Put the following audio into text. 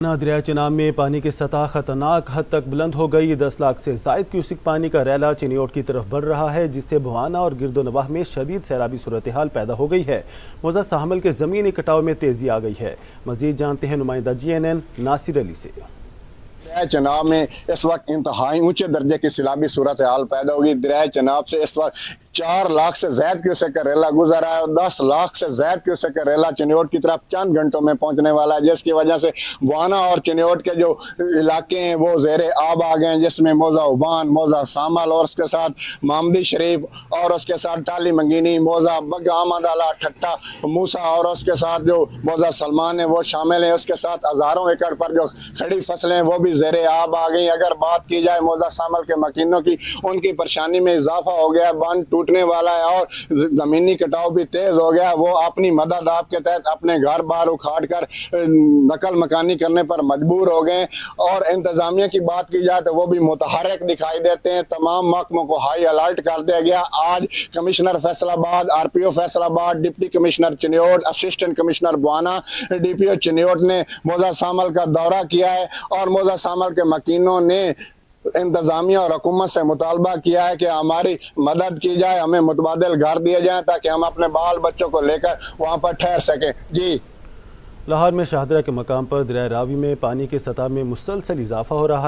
دریائے چناب میں پانی کی سطح خطرناک حد تک بلند ہو گئی۔ 10 لاکھ سے زائد کیوسک پانی کا ریلا چنیوٹ کی طرف بڑھ رہا ہے، جس سے بھوانا اور گرد و نواح میں شدید سیلابی صورتحال پیدا ہو گئی ہے۔ موزہ ساحمل کے زمینی کٹاؤ میں تیزی آ گئی ہے۔ مزید جانتے ہیں نمائندہ JNN ناصر علی سے۔ دریائے چناب میں اس وقت انتہائی اونچے درجے کی سیلابی صورتحال پیدا ہوگی۔ دریائے چناب سے اس وقت 4 لاکھ سے زائد کیوسک کا ریلا گزر رہا ہے اور 10 لاکھ سے زائد کیوسک کا ریلا چنیوٹ کی طرف چند گھنٹوں میں پہنچنے والا ہے، جس کی وجہ سے بھوانا اور چنیوٹ کے جو علاقے ہیں وہ زیر آب آ گئے ہیں، جس میں موزہ عبان، موزہ سامل اور اس کے ساتھ محمدی شریف اور اس کے ساتھ ٹالی منگینی، موزہ بگ احمد آلہ، ٹھٹا موسیٰ اور اس کے ساتھ جو موزہ سلمان ہے وہ شامل ہیں۔ اس کے ساتھ ہزاروں ایکڑ پر جو کھڑی فصلیں وہ بھی زیر آب آ گئی۔ اگر بات کی جائے موزہ سامل کے مکینوں کی، ان کی پریشانی میں اضافہ ہو گیا، باندھ ٹوٹنے والا ہے اور زمینی کٹاؤ بھی تیز ہو گیا۔ وہ اپنی مدد آپ کے تحت اپنے گھر بار اکھاڑ کر نقل مکانی کرنے پر مجبور ہو گئے، اور انتظامیہ کی بات کی جائے تو وہ بھی متحرک دکھائی دیتے ہیں۔ تمام محکموں کو ہائی الرٹ کر دیا گیا۔ آج کمشنر فیصل آباد، RPO Faisalabad, deputy commissioner Chiniot, assistant commissioner Bhowana, DPO Chiniot نے موزہ سامل کا دورہ کیا ہے، اور موزہ سامل کے مکینوں نے انتظامیہ اور حکومت سے مطالبہ کیا ہے کہ ہماری مدد کی جائے، ہمیں متبادل گھر دیے جائیں تاکہ ہم اپنے بال بچوں کو لے کر وہاں پر ٹھہر سکیں۔ جی، لاہور میں شاہدرہ کے مقام پر دریائے راوی میں پانی کی سطح میں مسلسل اضافہ ہو رہا ہے۔